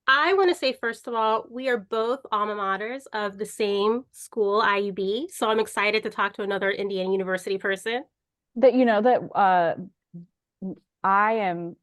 I want to say, first of all, we are both alma maters of the same school, IUB. So I'm excited to talk to another Indiana University person. That I am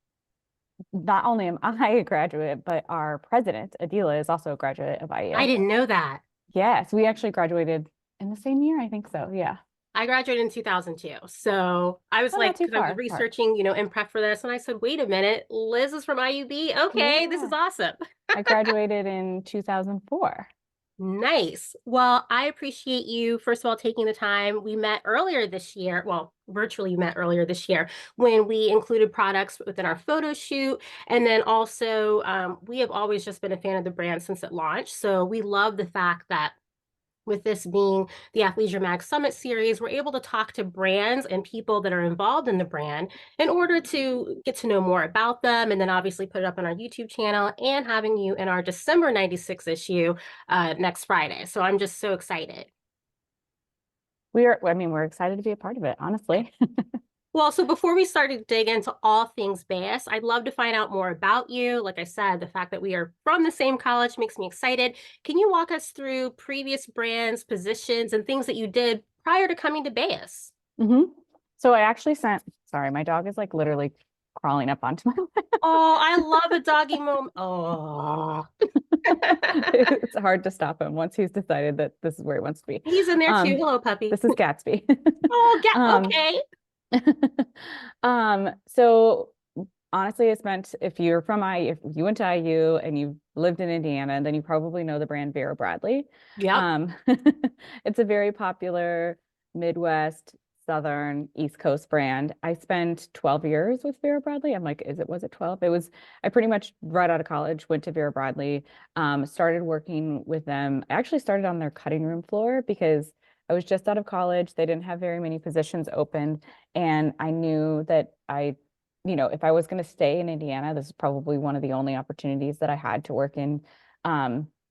not only am I a graduate, but our president, Adila, is also a graduate of I IU. didn't know that. Yes, we actually graduated in the same year, I think so. Yeah. I graduated in 2002. So I was Oh, not like, too because I was far apart. researching, in prep for this. And I said, wait a minute, Liz is from IUB. Okay, this is Yeah. awesome. I graduated in 2004. Nice. Well, I appreciate you, first of all, taking the time. We met earlier this year. Well, virtually met earlier this year when we included products within our photo shoot. And then also, we have always just been a fan of the brand since it launched. So we love the fact that with this being the Athleisure Mag Summit series, we're able to talk to brands and people that are involved in the brand in order to get to know more about them, and then obviously put it up on our YouTube channel and having you in our December 96 issue next Friday. So I'm just so excited. I mean, we're excited to be a part of it, honestly. Well, so before we start to dig into all things BEIS, I'd love to find out more about you. Like I said, the fact that we are from the same college makes me excited. Can you walk us through previous brands, positions, and things that you did prior to coming to BEIS? hmm So I actually sorry, my dog is like literally crawling up onto my Oh, I love a doggy moment. Oh, It's hard to stop him once he's decided that this is where he wants to be. he's in there too. Um, Hello, puppy. this is Gatsby. Oh, get Um, okay. so honestly, it's meant if you went to IU and you lived in Indiana, then you probably know the brand Vera Bradley. Yep. Um, it's a very popular Midwest, Southern, East Coast brand. I spent 12 years with Vera Bradley. I'm like, was it 12? I pretty much right out of college went to Vera Bradley, started working with them. I actually started on their cutting room floor because I was just out of college. They didn't have very many positions open. And I knew that if I was going to stay in Indiana, this is probably one of the only opportunities that I had to work in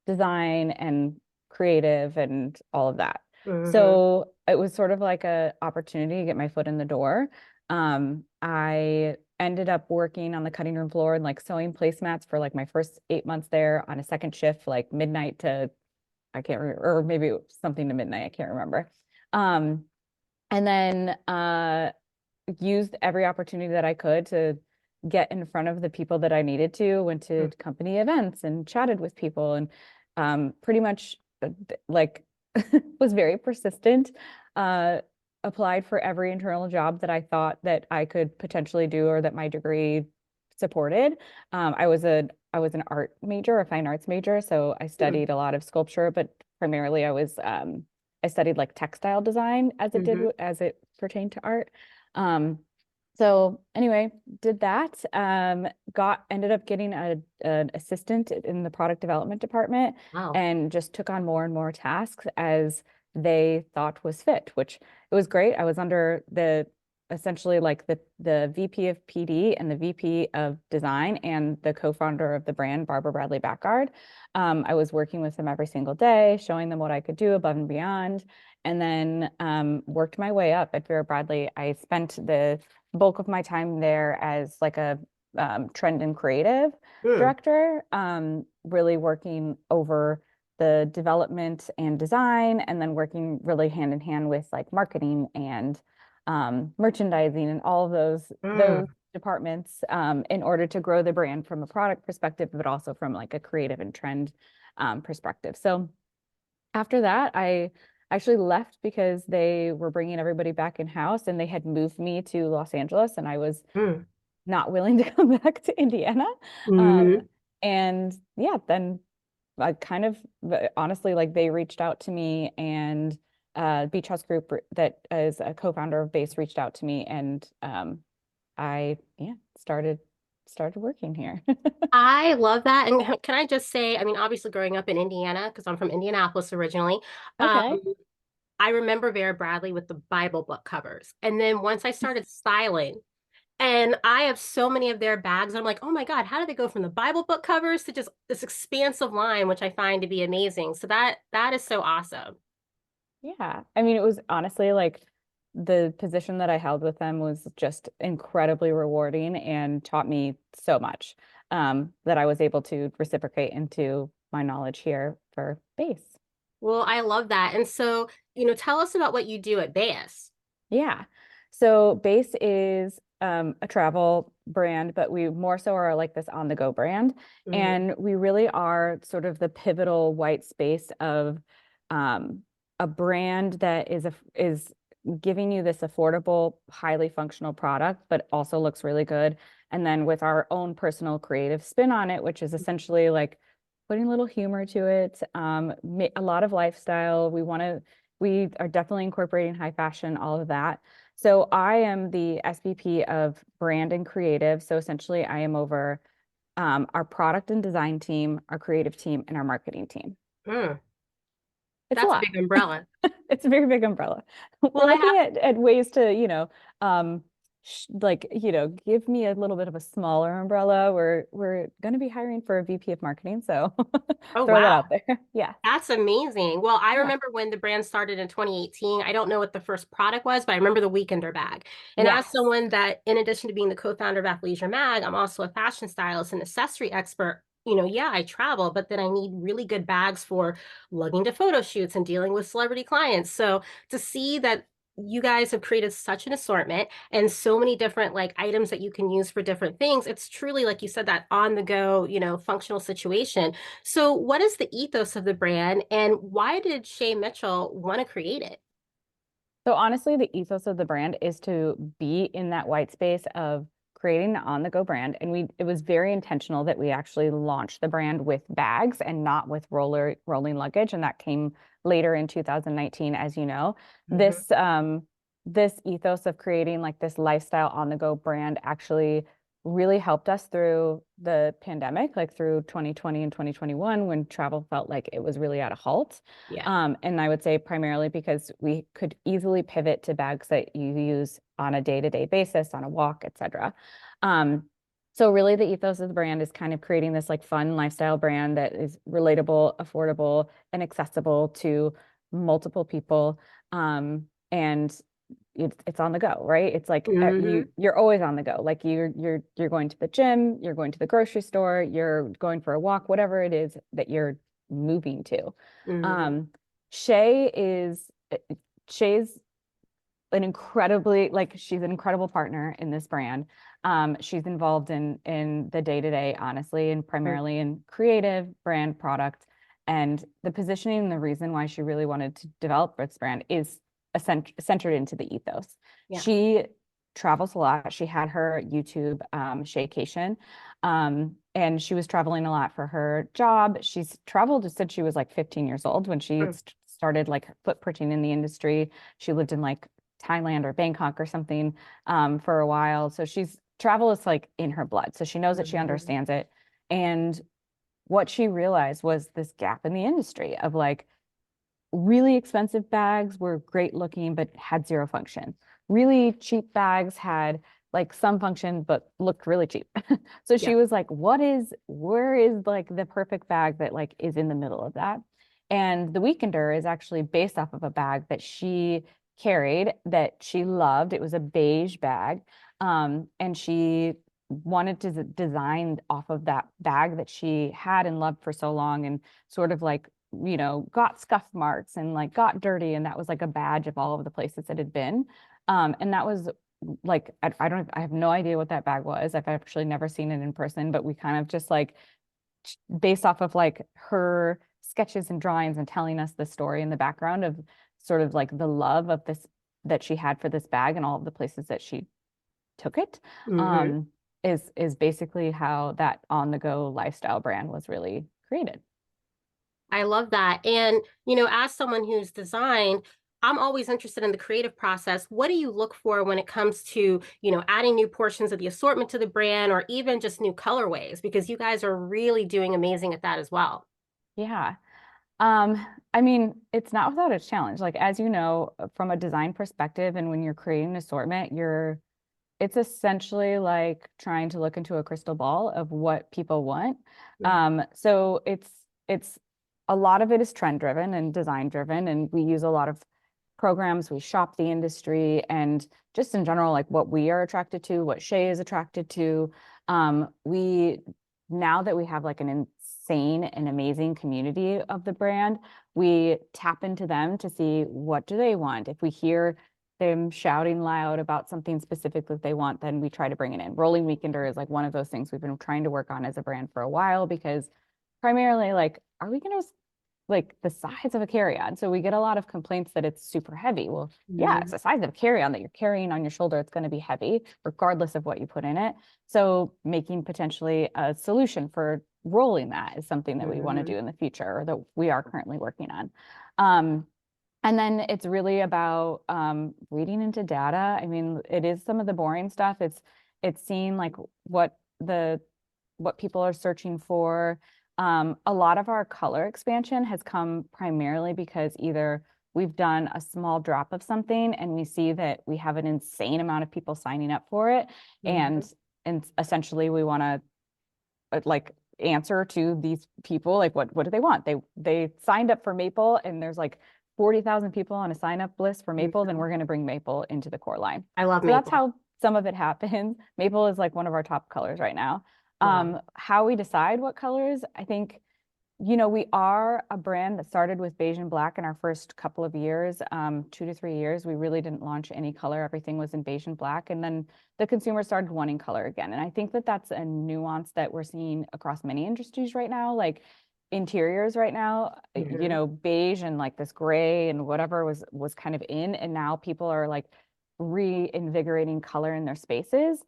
design and creative and all of that. Hmm. So it was sort of like a opportunity to get my foot in the door. I ended up working on the cutting room floor and like sewing placemats for like my first 8 months there on a second shift, like midnight to I can't remember, or maybe it was something to midnight. I can't remember. Um, and then used every opportunity that I could to get in front of the people that I needed to, went to company events and chatted with people and pretty much like was very persistent. Uh, Applied for every internal job that I thought that I could potentially do or that my degree supported. I was an art major, a fine arts major, so I studied a lot of sculpture, but primarily I studied like textile design Hmm. as it pertained to art. Um, so anyway, did that. Ended up getting an assistant in the product development department Wow. and just took on more and more tasks as they thought was fit, which it was great. I was under the essentially like the VP of PD and the VP of design and the co-founder of the brand, Barbara Bradley Backgard. I was working with them every single day, showing them what I could do above and beyond, and then worked my way up at Vera Bradley. I spent the bulk of my time there as like a trend and creative Mm. director, really working over the development and design, and then working really hand in hand with like marketing and merchandising and all of those Mm. departments in order to grow the brand from a product perspective, but also from like a creative and trend perspective. So after that, I actually left because they were bringing everybody back in house and they had moved me to Los Angeles, and I was Mm. not willing to come back to Indiana. Hmm. And yeah, then I kind of honestly like they reached out to me and Beach House Group that is a co-founder of BEIS reached out to me and I started working here. I love that. And can I just say, I mean, obviously growing up in Indiana, because I'm from Indianapolis originally, um, Okay. I remember Vera Bradley with the Bible book covers. And then once I started styling, and I have so many of their bags, I'm like, oh my God, how did they go from the Bible book covers to just this expansive line, which I find to be amazing. So that is so awesome. Yeah. I mean, it was honestly like the position that I held with them was just incredibly rewarding and taught me so much. that I was able to reciprocate into my knowledge here for BEIS. Well, I love that. And so, tell us about what you do at BEIS. Yeah. So BEIS is a travel brand, but we more so are like this on the go brand. Hmm. And we really are sort of the pivotal white space of a brand that is giving you this affordable, highly functional product, but also looks really good. And then with our own personal creative spin on it, which is essentially like putting a little humor to it, a lot of lifestyle. We are definitely incorporating high fashion, all of that. So I am the SVP of brand and creative. So essentially I am over our product and design team, our creative team, and our marketing team. Mm, It's a that's a lot. big umbrella. It's a very big umbrella. Well, We're I looking have, at ways to, like, give me a little bit of a smaller umbrella. We're going to be hiring for a VP of marketing, so oh, throw that wow. out there. Yeah. That's amazing. Well, I Yeah. remember when the brand started in 2018. I don't know what the first product was, but I remember the Weekender bag. And as Yes. someone that, in addition to being the co-founder of Athleisure Mag, I'm also a fashion stylist and accessory expert. Yeah, I travel, but then I need really good bags for lugging to photo shoots and dealing with celebrity clients. So to see that you guys have created such an assortment and so many different like items that you can use for different things, it's truly, like you said, that on the go, functional situation. So, what is the ethos of the brand, and why did Shay Mitchell want to create it? So honestly, the ethos of the brand is to be in that white space of creating an on-the-go brand. And it was very intentional that we actually launched the brand with bags and not with rolling luggage. And that came later in 2019, as you know. Hmm. This ethos of creating like this lifestyle on-the-go brand actually really helped us through the pandemic, like through 2020 and 2021, when travel felt like it was really at a halt. Yeah. And I would say primarily because we could easily pivot to bags that you use on a day-to-day basis, on a walk, etc. So really the ethos of the brand is kind of creating this like fun lifestyle brand that is relatable, affordable, and accessible to multiple people. And it's on the go, right? It's like Hmm. you're always on the go. Like you're going to the gym, you're going to the grocery store, you're going for a walk, whatever it is that you're moving to. Hmm. Um, Shay is Shay's an incredibly like she's an incredible partner in this brand. She's involved in the day-to-day, honestly, and primarily in creative brand product. And the positioning and the reason why she really wanted to develop this brand is centered into the ethos. Yeah. She travels a lot. She had her YouTube Shaycation. And she was traveling a lot for her job. She's traveled since she was like 15 years old when she Mm. started like footprinting in the industry. She lived in like Thailand or Bangkok or something for a while. So travel is like in her blood. So she knows it, she Mhm. understands it. And what she realized was this gap in the industry of like really expensive bags were great looking, but had zero function. Really cheap bags had like some function, but looked really cheap. So Yeah. she was like, where is like the perfect bag that like is in the middle of that? And the Weekender is actually based off of a bag that she carried that she loved. It was a beige bag. And she wanted to design off of that bag that she had and loved for so long and sort of like got scuff marks and like got dirty. And that was like a badge of all of the places it had been. And that was like, I have no idea what that bag was. I've actually never seen it in person, but we kind of just like, based off of like her sketches and drawings and telling us the story in the background of sort of like the love of this that she had for this bag and all of the places that she took it, Hmm. um, is basically how that on the go lifestyle brand was really created. I love that. And, as someone who's designed, I'm always interested in the creative process. What do you look for when it comes to, adding new portions of the assortment to the brand or even just new colorways? Because you guys are really doing amazing at that as well. Yeah. Um, I mean, it's not without its challenge. Like, as you know, from a design perspective, and when you're creating an assortment, it's essentially like trying to look into a crystal ball of what people want. Mhm. So it's a lot of it is trend driven and design driven, and we use a lot of programs. We shop the industry and just in general, like what we are attracted to, what Shay is attracted to. We now that we have like an insane and amazing community of the brand, we tap into them to see what do they want. If we hear them shouting loud about something specific that they want, then we try to bring it in. Rolling Weekender is like one of those things we've been trying to work on as a brand for a while, because primarily, like, are we going to like the size of a carry-on? So we get a lot of complaints that it's super heavy. Well, yeah, it's the size of a carry-on that you're carrying on your shoulder. It's going to be heavy regardless of what you put in it. So making potentially a solution for rolling that is something that we want to do in the future, or that we are currently working on. And then it's really about reading into data. I mean, it is some of the boring stuff. It's seeing like what people are searching for. A lot of our color expansion has come primarily because either we've done a small drop of something and we see that we have an insane amount of people signing up for it, and essentially we want to like answer to these people, like what do they want? They signed up for maple, and there's like 40,000 people on a sign up list for maple, then we're going to bring maple into the core line. I love so maple. That's how some of it happens. Maple is like one of our top colors right now. Wow. How we decide what colors, I think, you know, we are a brand that started with beige and black in our first couple of years, 2 to 3 years. We really didn't launch any color. Everything was in beige and black. And then the consumer started wanting color again. And I think that that's a nuance that we're seeing across many industries right now. Like interiors right now, you know, beige and like this gray and whatever was kind of in. And now people are like reinvigorating color in their spaces.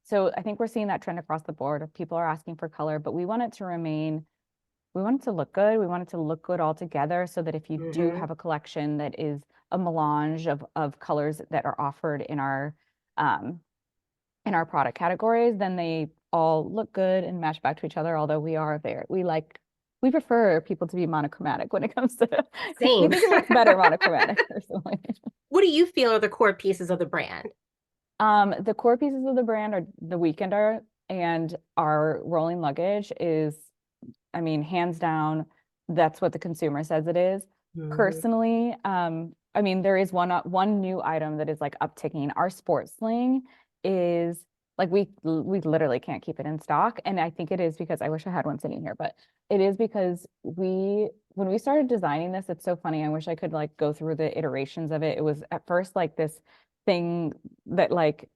So I think we're seeing that trend across the board. People are asking for color, but we want it to remain, we want it to look good. We want it to look good all together, so that if you do have a collection that is a melange of colors that are offered in our product categories, then they all look good and match back to each other. Although we prefer people to be monochromatic when it comes to Same. we think it looks better monochromatic personally. What do you feel are the core pieces of the brand? The core pieces of the brand are the Weekender, and our rolling luggage is, I mean, hands down, that's what the consumer says it is. Personally, I mean, there is one new item that is like upticking. Our sports sling is like, we literally can't keep it in stock. And I think it is because, I wish I had one sitting here, but it is because when we started designing this, it's so funny. I wish I could like go through the iterations of it. It was at first like this thing that like,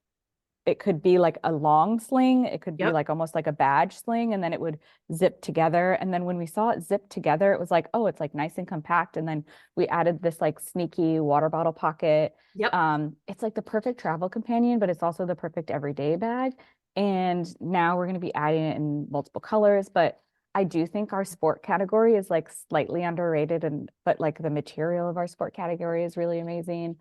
it could be like a long sling. It could be like almost like a badge sling, and then it would zip together. And then when we saw it zip together, it was like, oh, it's like nice and compact. And then we added this like sneaky water bottle pocket. It's like the perfect travel companion, but it's also the perfect everyday bag. And now we're going to be adding it in multiple colors. But I do think our sport category is like slightly underrated, but like the material of our sport category is really amazing.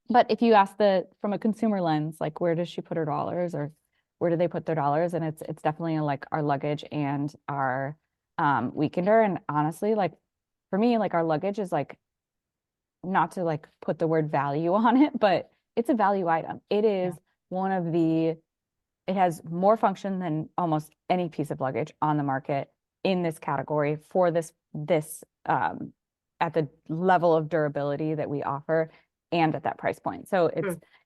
But if you ask from a consumer lens, like where does she put her dollars, or where do they put their dollars? And it's definitely like our luggage and our Weekender. And honestly, like for me, like our luggage is like, not to like put the word value on it, but it's a value item. It is it has more function than almost any piece of luggage on the market in this category for this at the level of durability that we offer, and at that price point. So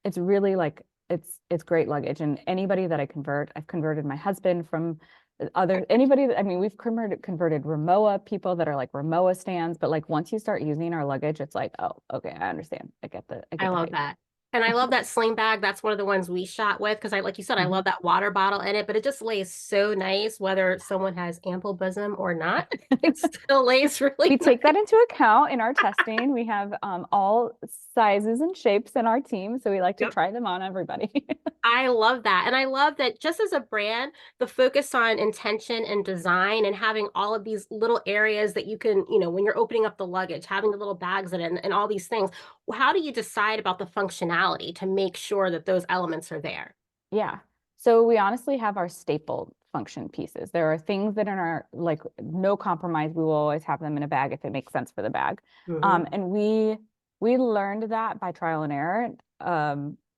it's really like, it's great luggage. And anybody that I've converted my husband from anybody that, I mean, we've converted Rimowa people that are like Rimowa stands, but like once you start using our luggage, it's like, oh, okay, I understand. I love that. And I love that sling bag. That's one of the ones we shot with, because like you said, I love that water bottle in it, but it just lays so nice, whether someone has ample bosom or not. It still lays really We nice. take that into account in our testing. We have all sizes and shapes in our team, so we like to try them on everybody. I love that. And I love that just as a brand, the focus on intention and design, and having all of these little areas that you can, you know, when you're opening up the luggage, having the little bags in it and all these things. How do you decide about the functionality to make sure that those elements are there? Yeah. So we honestly have our staple function pieces. There are things that in our, like, no compromise, we will always have them in a bag if it makes sense for the bag. And we learned that by trial and error.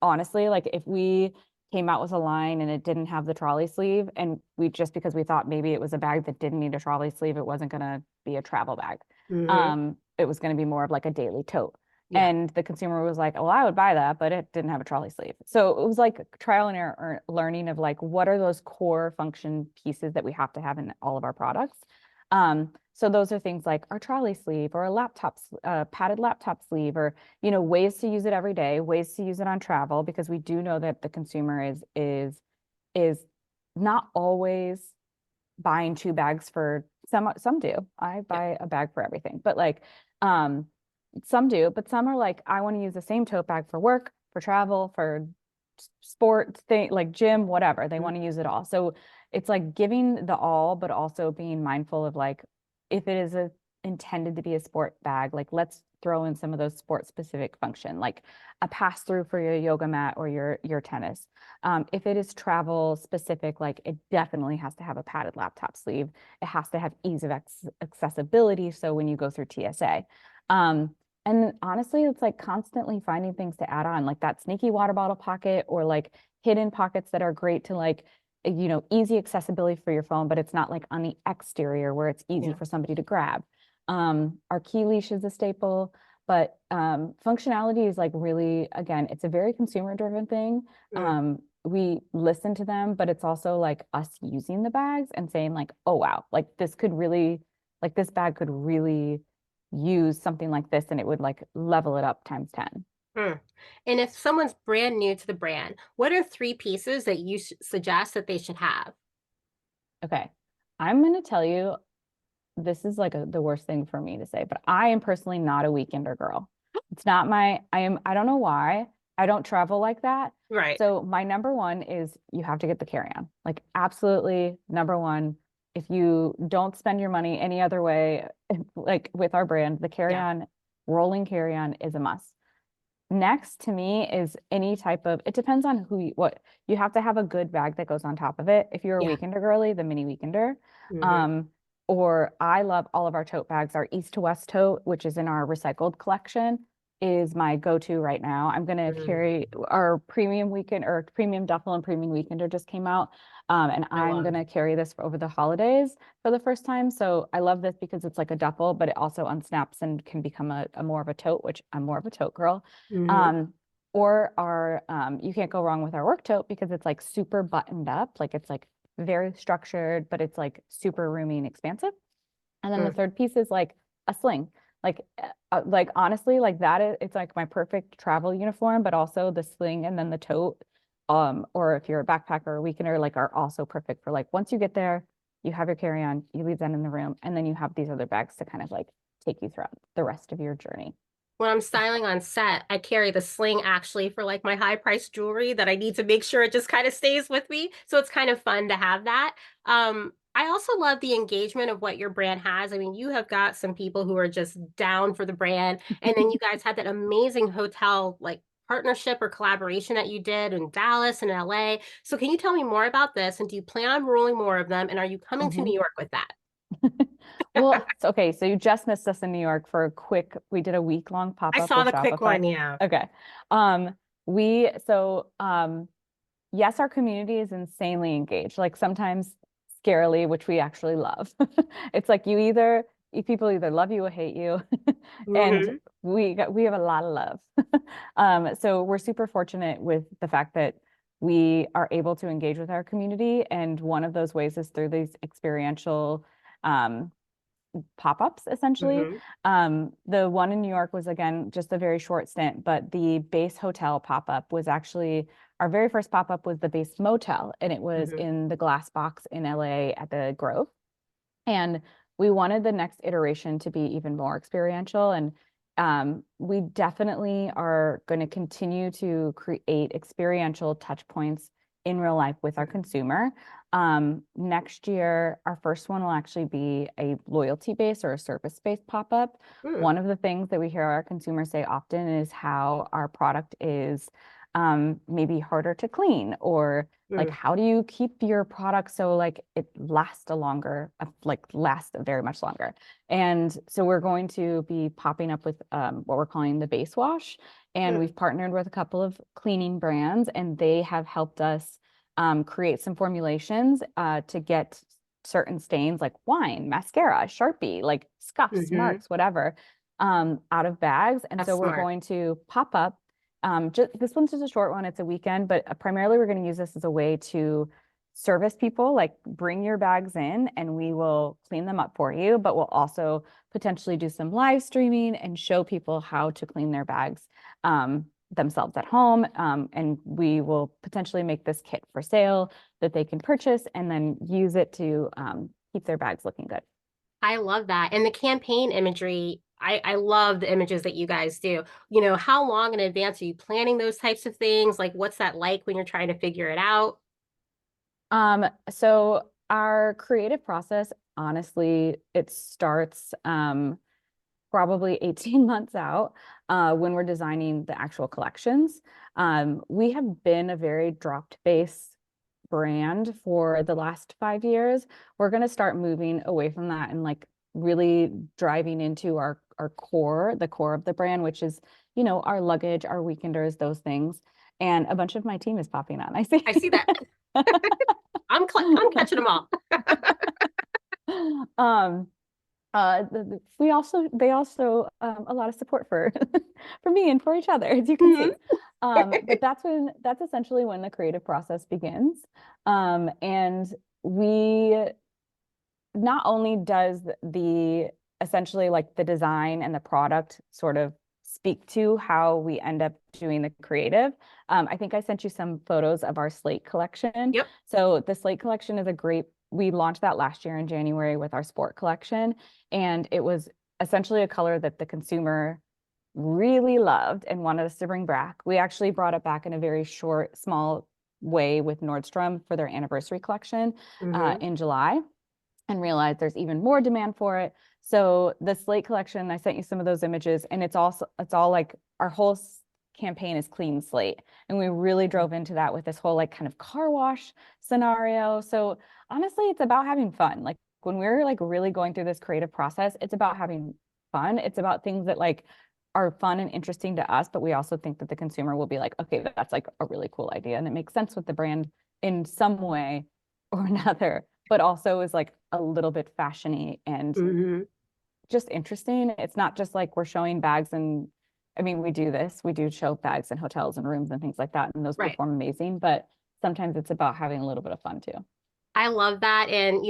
Honestly, like if we came out with a line and it didn't have the trolley sleeve, and just because we thought maybe it was a bag that didn't need a trolley sleeve, it wasn't going to be a travel bag. It was going to be more of like a daily tote. Yeah. And the consumer was like, well, I would buy that, but it didn't have a trolley sleeve. So it was like trial and error learning of like, what are those core function pieces that we have to have in all of our products? So those are things like our trolley sleeve or a padded laptop sleeve, or, ways to use it every day, ways to use it on travel, because we do know that the consumer is not always buying two bags for some do. I Yeah. buy a bag for everything, but like some do, but some are like, I want to use the same tote bag for work, for travel, for sport thing, like gym, whatever. They Mhm. want to use it all. So it's like giving the all, but also being mindful of like, if it is intended to be a sport bag, like let's throw in some of those sport specific function, like a pass through for your yoga mat or your tennis. If it is travel specific, like it definitely has to have a padded laptop sleeve. It has to have ease of accessibility. So when you go through TSA, and honestly, it's like constantly finding things to add on, like that sneaky water bottle pocket, or like hidden pockets that are great to like, easy accessibility for your phone, but it's not like on the exterior where it's easy Yeah. for somebody to grab. Our key leash is a staple, but functionality is like really, again, it's a very consumer driven thing. Mm. We listen to them, but it's also like us using the bags and saying like, oh wow, like this bag could really use something like this, and it would like level it up times 10. Mm. And if someone's brand new to the brand, what are 3 pieces that you suggest that they should have? Okay. I'm going to tell you, this is like the worst thing for me to say, but I am personally not a weekender girl. It's not I don't know why. I don't travel like that. Right. So my number one is you have to get the carry-on. Like absolutely number one. If you don't spend your money any other way, like with our brand, the Yeah. carry-on, rolling carry-on is a must. Next to me is any type of, it depends on what you have to have a good bag that goes on top of it. If you're a Yeah. weekender girly, the mini weekender. Mhm. Um, or I love all of our tote bags. Our East to West tote, which is in our recycled collection, is my go-to right now. I'm gonna Mm. carry our premium weekend, or premium duffel and premium weekender just came out. And I I'm love. gonna carry this for over the holidays for the first time. So I love this because it's like a duffel, but it also unsnaps and can become a more of a tote, which I'm more of a tote girl. Mhm. Um, or our you can't go wrong with our work tote because it's like super buttoned up, like it's like very structured, but it's like super roomy and expansive. And then the Mm. third piece is like a sling. Like honestly, like that is, it's like my perfect travel uniform, but also the sling and then the tote, or if you're a backpacker or a weekender, like are also perfect for like once you get there, you have your carry-on, you leave that in the room, and then you have these other bags to kind of like take you throughout the rest of your journey. When I'm styling on set, I carry the sling actually for like my high priced jewelry that I need to make sure it just kind of stays with me. So it's kind of fun to have that. I also love the engagement of what your brand has. I mean, you have got some people who are just down for the brand. And then you guys had that amazing hotel like partnership or collaboration that you did in Dallas and LA. So can you tell me more about this? And do you plan on rolling more of them? And are you coming to New Mhm. York with that? Well, okay, so you just missed us in New York for we did a week-long I pop-up saw with the quick Shopify. one, yeah. Okay. We so yes, our community is insanely engaged. Like sometimes scarily, which we actually love. It's like people either love you or hate you. And Hmm. we have a lot of love. So we're super fortunate with the fact that we are able to engage with our community. And one of those ways is through these experiential um, pop-ups essentially. Hmm. The one in New York was again just a very short stint, but the base hotel pop-up was actually our very first pop-up was the base motel, and it was Hmm. in the glass box in LA at the Grove. And we wanted the next iteration to be even more experiential. And we definitely are going to continue to create experiential touch points in real life with our consumer. Next year, our first one will actually be a loyalty based or a service based pop up. Hmm. One of the things that we hear our consumers say often is how our product is maybe harder to clean, or like Hmm. how do you keep your product so like it lasts lasts very much longer. And so we're going to be popping up with what we're calling the base wash, and Hmm. we've partnered with a couple of cleaning brands, and they have helped us create some formulations to get certain stains like wine, mascara, Sharpie, like scuffs, Hmm. marks, whatever, out of bags. And That's so we're smart. going to pop up. This one's just a short one. It's a weekend, but primarily we're going to use this as a way to service people, like bring your bags in and we will clean them up for you, but we'll also potentially do some live streaming and show people how to clean their bags themselves at home. And we will potentially make this kit for sale that they can purchase and then use it to keep their bags looking good. I love that. And the campaign imagery, I love the images that you guys do. How long in advance are you planning those types of things? Like, what's that like when you're trying to figure it out? So our creative process, honestly, it starts probably 18 months out when we're designing the actual collections. We have been a very dropped base brand for the last 5 years. We're going to start moving away from that and like really driving into our core, the core of the brand, which is, our luggage, our weekenders, those things. And a bunch of my team is popping on. I see. I see that. I'm catching them all. um we also they also a lot of support for for me and for each other, as you can Mhm. see. But that's essentially when the creative process begins. And we not only does the essentially like the design and the product sort of speak to how we end up doing the creative. I think I sent you some photos of our slate collection. Yep. So the slate collection is we launched that last year in January with our sport collection. And it was essentially a color that the consumer really loved and wanted us to bring back. We actually brought it back in a very short, small way with Nordstrom for their anniversary collection Hmm. in July and realized there's even more demand for it. So the slate collection, I sent you some of those images, and it's all like our whole campaign is clean slate. And we really drove into that with this whole like kind of car wash scenario. So honestly, it's about having fun. Like when we're like really going through this creative process, it's about having fun. It's about things that like are fun and interesting to us, but we also think that the consumer will be like, okay, that's like a really cool idea. And it makes sense with the brand in some way or another, but also is like a little bit fashiony and Hmm. just interesting. It's not just like we're showing bags and I mean, we do show bags in hotels and rooms and things like that, and those Right. perform amazing, but sometimes it's about having a little bit of fun too. I love that. And,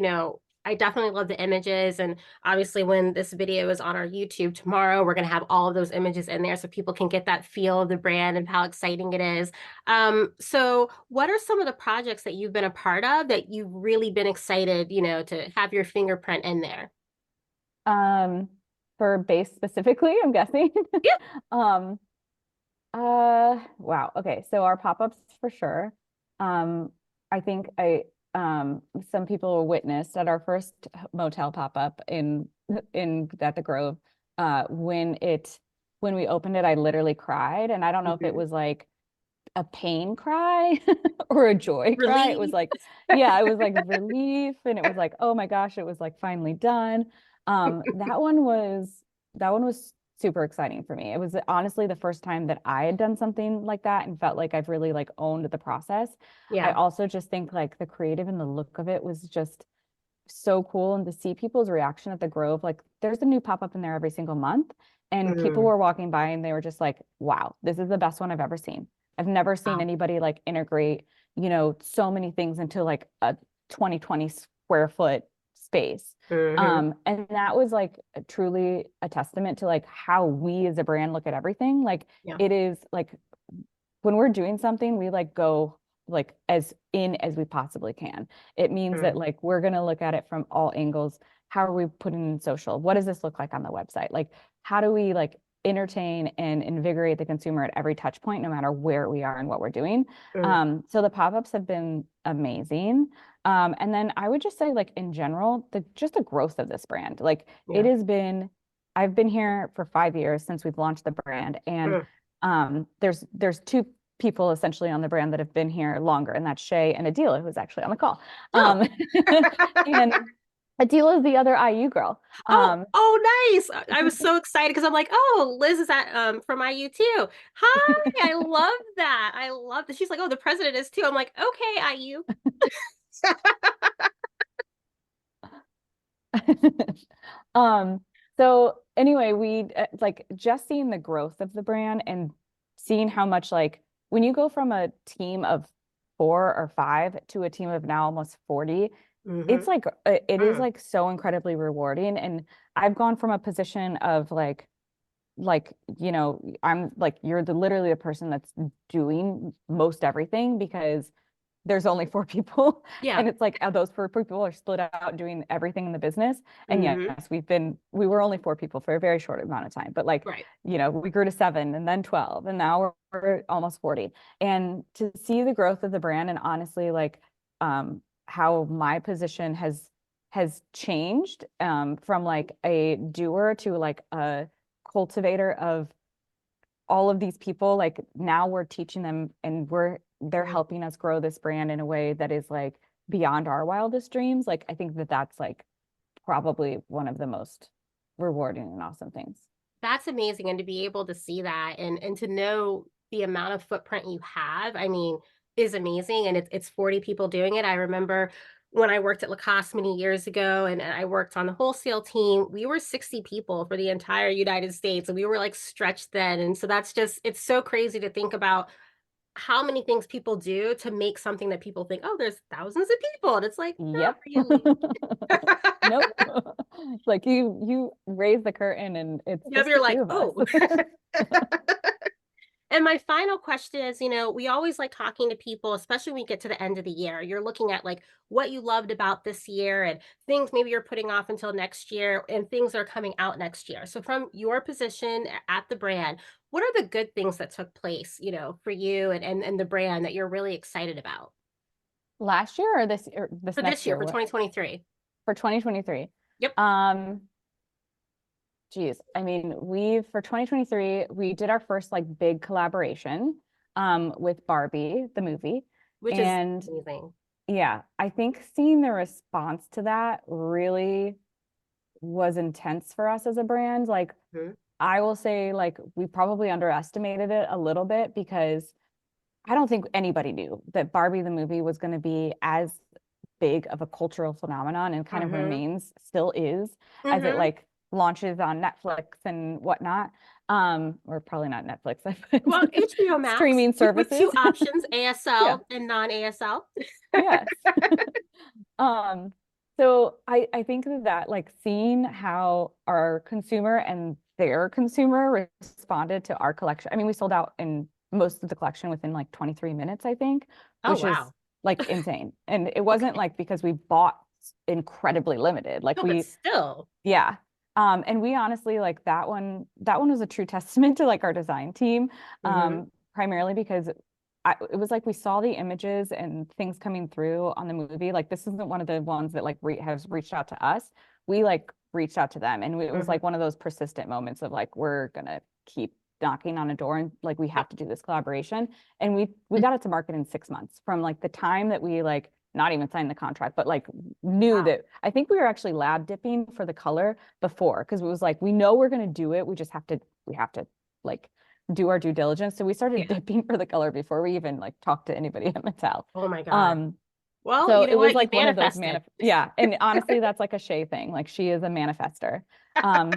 I definitely love the images. And obviously, when this video is on our YouTube tomorrow, we're going to have all of those images in there so people can get that feel of the brand and how exciting it is. So what are some of the projects that you've been a part of that you've really been excited, to have your fingerprint in there? Um, for base specifically, I'm guessing. Yeah. Um, wow. Okay. So our pop-ups for sure. Um, I think some people witnessed at our first motel pop-up in at the Grove, when we opened it, I literally cried. And I don't know if it Mhm. was like a pain cry or a joy cry. It was Relief. like, yeah, it was like relief. And it was like, oh my gosh, it was like finally done. That one was super exciting for me. It was honestly the first time that I had done something like that and felt like I've really like owned the process. I Yeah. also just think like the creative and the look of it was just so cool. And to see people's reaction at the Grove, like there's a new pop-up in there every single month. And people Mm. were walking by and they were just like, wow, this is the best one I've ever seen. I've never seen Wow. anybody like integrate, so many things into like a 2020 square foot space. Hmm. And that was like truly a testament to like how we as a brand look at everything. Like Yeah. it is like when we're doing something, we like go like as in as we possibly can. It means that Mm. like we're going to look at it from all angles. How are we putting in social? What does this look like on the website? Like how do we like entertain and invigorate the consumer at every touch point, no matter where we are and what we're doing? Mm. So the pop-ups have been amazing. And then I would just say like in general, the growth of this brand. Like it Yeah. has been, I've been here for 5 years since we've launched the brand, and Mm. there's two people essentially on the brand that have been here longer, and that's Shay and Adila, who's actually on the call. Oh. Um, and Adila is the other IU girl. Oh, Um, oh, nice. I was so excited because I'm like, oh, Liz is at from IU too. Hi, I love that. I love that. She's like, oh, the president is too. I'm like, okay, IU. um, So anyway, we like just seeing the growth of the brand and seeing how much like when you go from a team of 4 or 5 to a team of now almost 40, Mm-hmm. it's like it is like so incredibly rewarding. And I've gone from a position of like I'm like you're literally the person that's doing most everything because there's only 4 people Yeah. and it's like those 4 people are split out doing everything in the business. And yes, Mm-hmm. we were only 4 people for a very short amount of time, but like Right. we grew to 7 and then 12 and now we're almost 40. And to see the growth of the brand and honestly like how my position has changed from like a doer to like a cultivator of all of these people, like now we're teaching them and they're Mm. helping us grow this brand in a way that is like beyond our wildest dreams. Like I think that that's like probably one of the most rewarding and awesome things. That's amazing. And to be able to see that and to know the amount of footprint you have, I mean, is amazing. And it's 40 people doing it. I remember when I worked at Lacoste many years ago and I worked on the wholesale team, we were 60 people for the entire United States. And we were like stretched then. And so that's just, it's so crazy to think about how many things people do to make something that people think, oh, there's thousands of people. And it's like, not Yep. really. Nope. Like you raise the curtain and it's Yeah, just you're the like, two of us. oh. And my final question is, we always like talking to people, especially when we get to the end of the year. You're looking at like what you loved about this year and things maybe you're putting off until next year and things that are coming out next year. So from your position at the brand, what are the good things that took place, for you and the brand that you're really excited about Last year or this for this next year, year? for What 2023? for 2023? Yep. Um, Geez, I mean, for 2023, we did our first like big collaboration with Barbie, the movie. Which is And amazing. yeah, I think seeing the response to that really was intense for us as a brand. Like, Mhm. I will say, like, we probably underestimated it a little bit because I don't think anybody knew that Barbie the movie was going to be as big of a cultural phenomenon and kind of Mhm. remains, still is, as it Mhm. like launches on Netflix and whatnot. Or probably not Netflix, Well, HBO Max streaming with two services. options, Yeah. ASL and non-ASL. Yes. Um, so I think that like seeing how our consumer and their consumer responded to our collection. I mean, we sold out in most of the collection within like 23 minutes, I think, Oh, which is wow. like insane. And it wasn't Okay. like because we bought incredibly limited. Like No, but still. yeah. And we honestly like that one was a true testament to like our design team. Mhm. Primarily because it was like we saw the images and things coming through on the movie. Like this isn't one of the ones that like has reached out to us. We like reached out to them, and it was Mhm. like one of those persistent moments of like we're gonna keep knocking on a door and like we Yep. have to do this collaboration. And we got it to market in 6 months from like the time that we like not even signed the contract, but like knew Wow. that I think we were actually lab dipping for the color before because it was like we know we're gonna do it. We have to like do our due diligence. So we started Yeah. dipping for the color before we even like talked to anybody at Mattel. Oh my God. Um, Well, so you it know was what? You like one of those manifested. yeah, and honestly, that's like a Shay thing. Like she is a manifester. Um,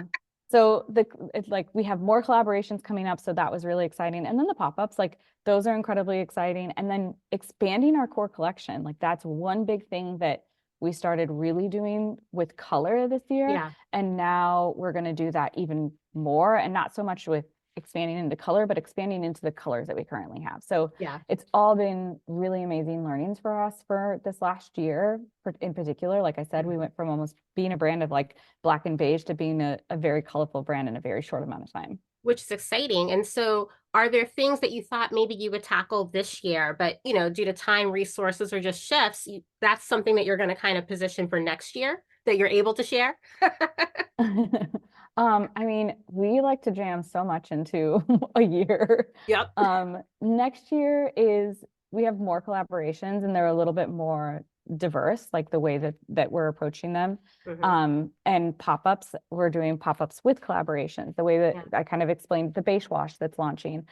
so it's like we have more collaborations coming up, so that was really exciting. And then the pop-ups, like those are incredibly exciting. And then expanding our core collection, like that's one big thing that we started really doing with color this year. Yeah. And now we're going to do that even more, and not so much with expanding into color, but expanding into the colors that we currently have. So Yeah. it's all been really amazing learnings for us for this last year in particular. Like I said, we Mhm. went from almost being a brand of like black and beige to being a very colorful brand in a very short amount of time. Which is exciting. And so are there things that you thought maybe you would tackle this year, but due to time, resources, or just shifts, that's something that you're going to kind of position for next year that you're able to share? I mean, we like to jam so much into a year. Yep. Next year we have more collaborations and they're a little bit more diverse, like the way that we're approaching them. Hmm. And pop-ups, we're doing pop-ups with collaborations, the way that Yeah. I kind of explained the beige wash that's launching.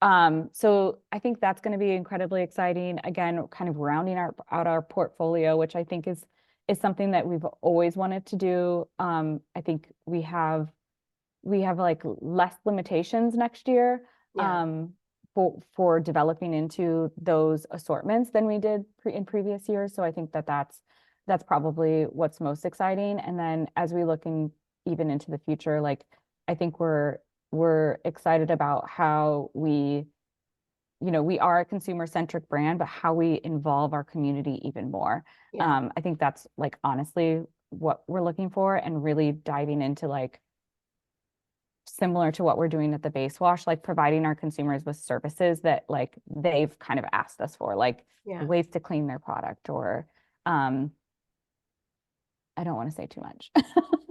So I think that's going to be incredibly exciting. Again, kind of rounding out our portfolio, which I think is something that we've always wanted to do. I think we have we have like less limitations next year Yeah. for developing into those assortments than we did in previous years. So I think that that's probably what's most exciting. And then as we look in even into the future, like I think we're excited about how we are a consumer-centric brand, but how we involve our community even more. Yeah. I think that's like honestly what we're looking for, and really diving into like similar to what we're doing at the base wash, like providing our consumers with services that like they've kind of asked us for, like Yeah. ways to clean their product, or I don't want to say too much.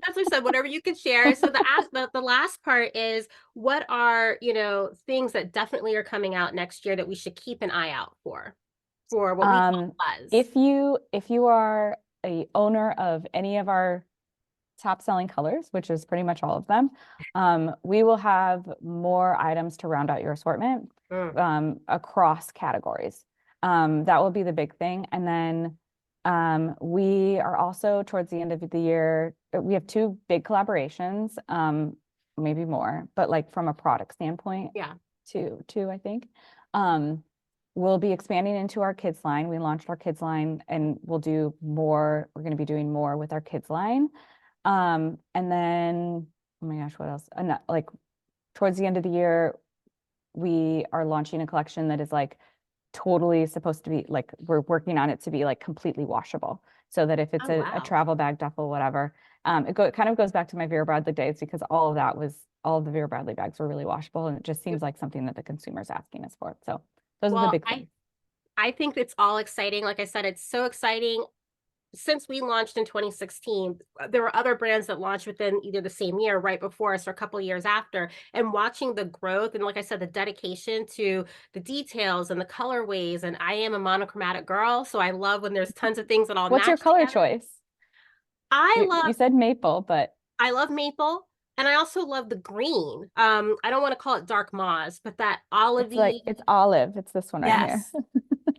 As we said, whatever you could share. So the last part is, what are, things that definitely are coming out next year that we should keep an eye out for what we call Um, buzz. if you are a owner of any of our top selling colors, which is pretty much all of them, we will have more items to round out your assortment Mm. across categories. That will be the big thing. And then we are also towards the end of the year, we have two big collaborations, maybe more, but like from a product standpoint, Yeah. two, I think. Um, we'll be expanding into our kids line. We launched our kids line, and we'll do more. We're going to be doing more with our kids line. And then, oh my gosh, what else? Like towards the end of the year, we are launching a collection that is like totally supposed to be like, we're working on it to be like completely washable. So that if it's Oh, a wow. travel bag, duffel, whatever, it kind of goes back to my Vera Bradley days, because all of the Vera Bradley bags were really washable, and it just seems like something that the consumer's asking us for. So those are the Well, big things. I think it's all exciting. Like I said, it's so exciting. Since we launched in 2016, there were other brands that launched within either the same year, right before us, or a couple of years after. And watching the growth, and like I said, the dedication to the details and the colorways. And I am a monochromatic girl, so I love when there's tons of things that all What's your match color together. choice? I You love said maple, but I love maple, and I also love the green. I don't want to call it dark mauve, but that olivey. it's olive. It's this one right here. Yes.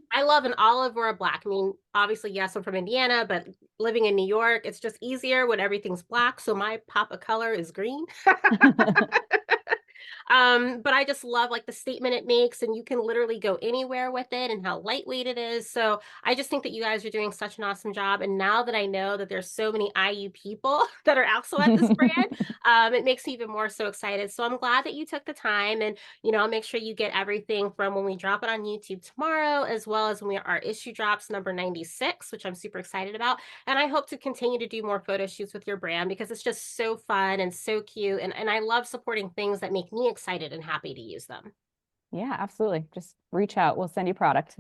I love an olive or a black. I mean, obviously, yes, I'm from Indiana, but living in New York, it's just easier when everything's black. So my pop of color is green. But I just love like the statement it makes, and you can literally go anywhere with it, and how lightweight it is. So I just think that you guys are doing such an awesome job. And now that I know that there's so many IU people that are also at this brand, it makes me even more so excited. So I'm glad that you took the time, and I'll make sure you get everything from when we drop it on YouTube tomorrow, as well as when our issue drops number 96, which I'm super excited about. And I hope to continue to do more photo shoots with your brand, because it's just so fun and so cute. And I love supporting things that make me excited and happy to use them. Yeah, absolutely. Just reach out. We'll send you product.